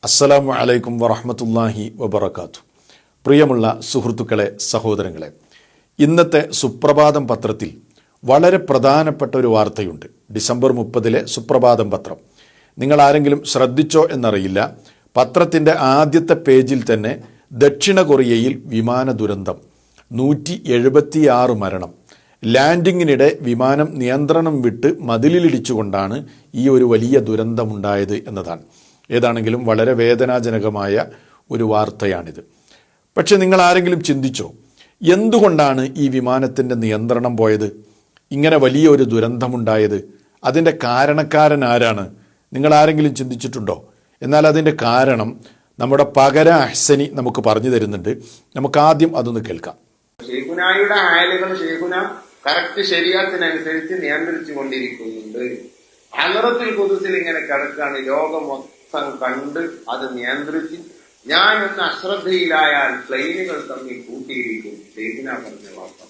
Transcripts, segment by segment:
അസ്സലാമു അലൈക്കും വറഹ്മത്തുള്ളാഹി വബറകാതുഹു. പ്രിയമുള്ള സുഹൃത്തുക്കളെ, സഹോദരങ്ങളെ, ഇന്നത്തെ സുപ്രഭാതം പത്രത്തിൽ വളരെ പ്രധാനപ്പെട്ട ഒരു വാർത്തയുണ്ട്. ഡിസംബർ 30 സുപ്രഭാതം പത്രം. നിങ്ങൾ ആരെങ്കിലും ശ്രദ്ധിച്ചോ എന്നറിയില്ല. പത്രത്തിൻ്റെ ആദ്യത്തെ പേജിൽ തന്നെ ദക്ഷിണ കൊറിയയിൽ വിമാന ദുരന്തം, 176 മരണം. ലാൻഡിങ്ങിനിടെ വിമാനം നിയന്ത്രണം വിട്ട് മതിലിലിടിച്ചുകൊണ്ടാണ് ഈ ഒരു വലിയ ദുരന്തമുണ്ടായത് എന്നതാണ്. ഏതാണെങ്കിലും വളരെ വേദനാജനകമായ ഒരു വാർത്തയാണിത്. പക്ഷെ നിങ്ങൾ ആരെങ്കിലും ചിന്തിച്ചോ, എന്തുകൊണ്ടാണ് ഈ വിമാനത്തിൻ്റെ നിയന്ത്രണം പോയത്, ഇങ്ങനെ വലിയൊരു ദുരന്തമുണ്ടായത്? അതിൻ്റെ കാരണക്കാരൻ ആരാണ്? നിങ്ങൾ ആരെങ്കിലും ചിന്തിച്ചിട്ടുണ്ടോ? എന്നാൽ അതിൻ്റെ കാരണം നമ്മുടെ പകര അഹ്സനി നമുക്ക് പറഞ്ഞു തരുന്നുണ്ട്. നമുക്ക് ആദ്യം അതൊന്ന് കേൾക്കാം. ഷെയ്ഖുനായുടെ ആയലുകൾ ഷെയ്ഖുന കറക്റ്റ് ശരീഅത്തിനനുസരിച്ച് നിയന്ത്രിച്ചു കൊണ്ടിരിക്കുന്നുണ്ട്. ഹലറത്തുൽ ഖുദ്സിൽ ഇങ്ങനെ കിടക്കാണ്, ലോകം മൊത്തം കണ്ട് അത് നിയന്ത്രിച്ച് ഞാൻ ഒന്ന് അശ്രദ്ധയിലായാൽ പ്ലെയിനുകൾ തമ്മിൽ കൂട്ടിയിരിക്കും. ഷെയ്ഖുന പറഞ്ഞ വാർത്ത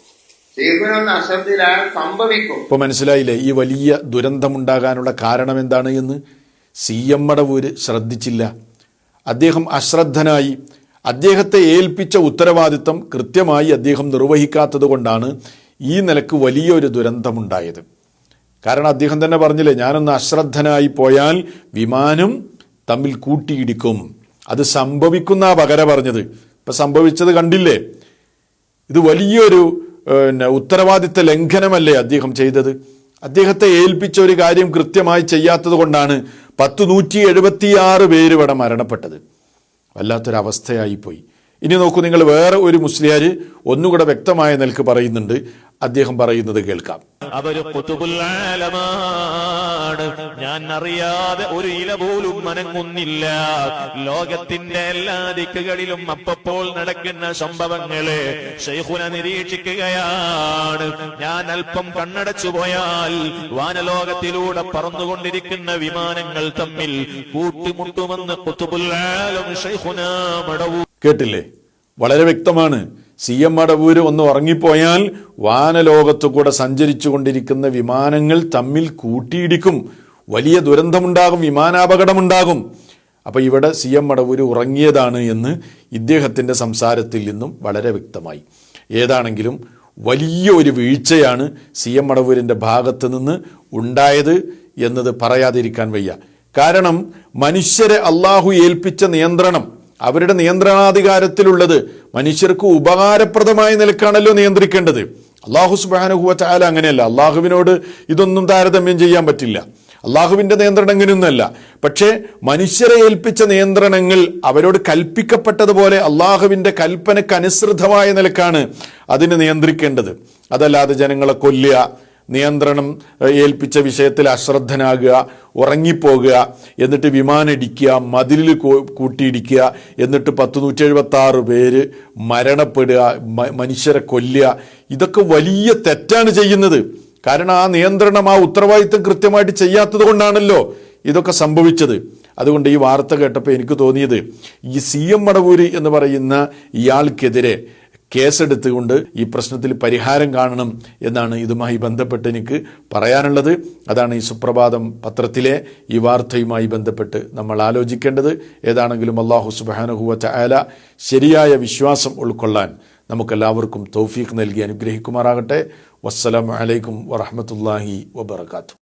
ഷെയ്ഖുന ഒന്ന് അശ്രദ്ധയിലായാൽ സംഭവിക്കും. ഇപ്പൊ മനസ്സിലായില്ലേ ഈ വലിയ ദുരന്തമുണ്ടാകാനുള്ള കാരണം എന്താണ് എന്ന്? CM മടവൂര് ശ്രദ്ധിച്ചില്ല. അദ്ദേഹം അശ്രദ്ധനായി. അദ്ദേഹത്തെ ഏൽപ്പിച്ച ഉത്തരവാദിത്തം കൃത്യമായി അദ്ദേഹം നിർവഹിക്കാത്തത് കൊണ്ടാണ് ഈ നിലക്ക് വലിയൊരു ദുരന്തമുണ്ടായത്. കാരണം അദ്ദേഹം തന്നെ പറഞ്ഞില്ലേ, ഞാനൊന്ന് അശ്രദ്ധനായി പോയാൽ വിമാനം തമ്മിൽ കൂട്ടിയിടിക്കും. അത് സംഭവിക്കുന്ന പകരം പറഞ്ഞത്. ഇപ്പം സംഭവിച്ചത് കണ്ടില്ലേ? ഇത് വലിയൊരു ഉത്തരവാദിത്ത ലംഘനമല്ലേ അദ്ദേഹം ചെയ്തത്? അദ്ദേഹത്തെ ഏൽപ്പിച്ച ഒരു കാര്യം കൃത്യമായി ചെയ്യാത്തത് കൊണ്ടാണ് 176 പേര് ഇവിടെ മരണപ്പെട്ടത്. വല്ലാത്തൊരവസ്ഥയായിപ്പോയി. ഇനി നോക്കൂ, നിങ്ങൾ വേറെ ഒരു മുസ്ലിയാർ ഒന്നുകൂടെ വ്യക്തമായ നിലക്ക് പറയുന്നുണ്ട്. അദ്ദേഹം പറയുന്നത് കേൾക്കാം. അവര് ഖുതുബുൽ ആലമാണ്. ഞാൻ അറിയാതെ ഒരു ഇല പോലും മനങ്ങുന്നില്ല. ലോകത്തിന്റെ എല്ലാ ദിക്കുകളിലും അപ്പപ്പോൾ നടക്കുന്ന സംഭവങ്ങളെ ശൈഖുന നിരീക്ഷിക്കുകയാണ്. ഞാൻ അല്പം കണ്ണടച്ചു പോയാൽ വാനലോകത്തിലൂടെ പറന്നുകൊണ്ടിരിക്കുന്ന വിമാനങ്ങൾ തമ്മിൽ കൂട്ടിമുട്ടുമെന്ന് ഖുതുബുൽ ആലം ശൈഖുന മടവൂർ. കേട്ടില്ലേ? വളരെ വ്യക്തമാണ്. CM മടവൂര് ഒന്ന് ഉറങ്ങിപ്പോയാൽ വാനലോകത്തു കൂടെ സഞ്ചരിച്ചു കൊണ്ടിരിക്കുന്ന വിമാനങ്ങൾ തമ്മിൽ കൂട്ടിയിടിക്കും, വലിയ ദുരന്തമുണ്ടാകും, വിമാനാപകടമുണ്ടാകും. അപ്പോൾ ഇവിടെ CM മടവൂര് ഉറങ്ങിയതാണ് എന്ന് ഇദ്ദേഹത്തിൻ്റെ സംസാരത്തിൽ നിന്നും വളരെ വ്യക്തമായി. ഏതാണെങ്കിലും വലിയ ഒരു വീഴ്ചയാണ് CM മടവൂരിൻ്റെ ഭാഗത്ത് നിന്ന് ഉണ്ടായത് എന്നത് പറയാതിരിക്കാൻ വയ്യ. കാരണം മനുഷ്യരെ അള്ളാഹു ഏൽപ്പിച്ച നിയന്ത്രണം, അവരുടെ നിയന്ത്രണാധികാരത്തിലുള്ളത് മനുഷ്യർക്ക് ഉപകാരപ്രദമായ നിലക്കാണല്ലോ നിയന്ത്രിക്കേണ്ടത്. അള്ളാഹു സുബ്ഹാനഹു വ തആല അങ്ങനെയല്ല. അള്ളാഹുവിനോട് ഇതൊന്നും താരതമ്യം ചെയ്യാൻ പറ്റില്ല. അള്ളാഹുവിൻ്റെ നിയന്ത്രണം ഇങ്ങനെയൊന്നുമല്ല. പക്ഷേ മനുഷ്യരെ ഏൽപ്പിച്ച നിയന്ത്രണങ്ങൾ അവരോട് കൽപ്പിക്കപ്പെട്ടതുപോലെ അള്ളാഹുവിൻ്റെ കൽപ്പനക്കനുസൃതമായ നിലക്കാണ് അതിനെ നിയന്ത്രിക്കേണ്ടത്. അതല്ലാതെ ജനങ്ങളെ കൊല്ലുക, നിയന്ത്രണം ഏൽപ്പിച്ച വിഷയത്തിൽ അശ്രദ്ധനാകുക, ഉറങ്ങിപ്പോകുക, എന്നിട്ട് വിമാനം ഇടിക്കുക, മതിലിൽ കൂട്ടിയിടിക്കുക, എന്നിട്ട് 176 പേര് മരണപ്പെടുക, മനുഷ്യരെ കൊല്ലുക, ഇതൊക്കെ വലിയ തെറ്റാണ് ചെയ്യുന്നത്. കാരണം ആ നിയന്ത്രണം, ആ ഉത്തരവാദിത്തം കൃത്യമായിട്ട് ചെയ്യാത്തത് കൊണ്ടാണല്ലോ ഇതൊക്കെ സംഭവിച്ചത്. അതുകൊണ്ട് ഈ വാർത്ത കേട്ടപ്പോൾ എനിക്ക് തോന്നിയത്, ഈ CM മടവൂര് എന്ന് പറയുന്ന ഇയാൾക്കെതിരെ കേസെടുത്തുകൊണ്ട് ഈ പ്രശ്നത്തിൽ പരിഹാരം കാണണം എന്നാണ് ഇതുമായി ബന്ധപ്പെട്ട് എനിക്ക് പറയാനുള്ളത്. അതാണ് ഈ സുപ്രഭാതം പത്രത്തിലെ ഈ വാർത്തയുമായി ബന്ധപ്പെട്ട് നമ്മൾ ആലോചിക്കേണ്ടത്. ഏതാണെങ്കിലും അല്ലാഹു സുബ്ഹാനഹു വ തആല ശരിയായ വിശ്വാസം ഉൾക്കൊള്ളാൻ നമുക്കെല്ലാവർക്കും തൗഫീഖ് നൽകി അനുഗ്രഹിക്കുമാറാകട്ടെ. വസ്സലാമു അലൈക്കും വറഹ്മത്തുള്ളാഹി വബറകാതുഹു.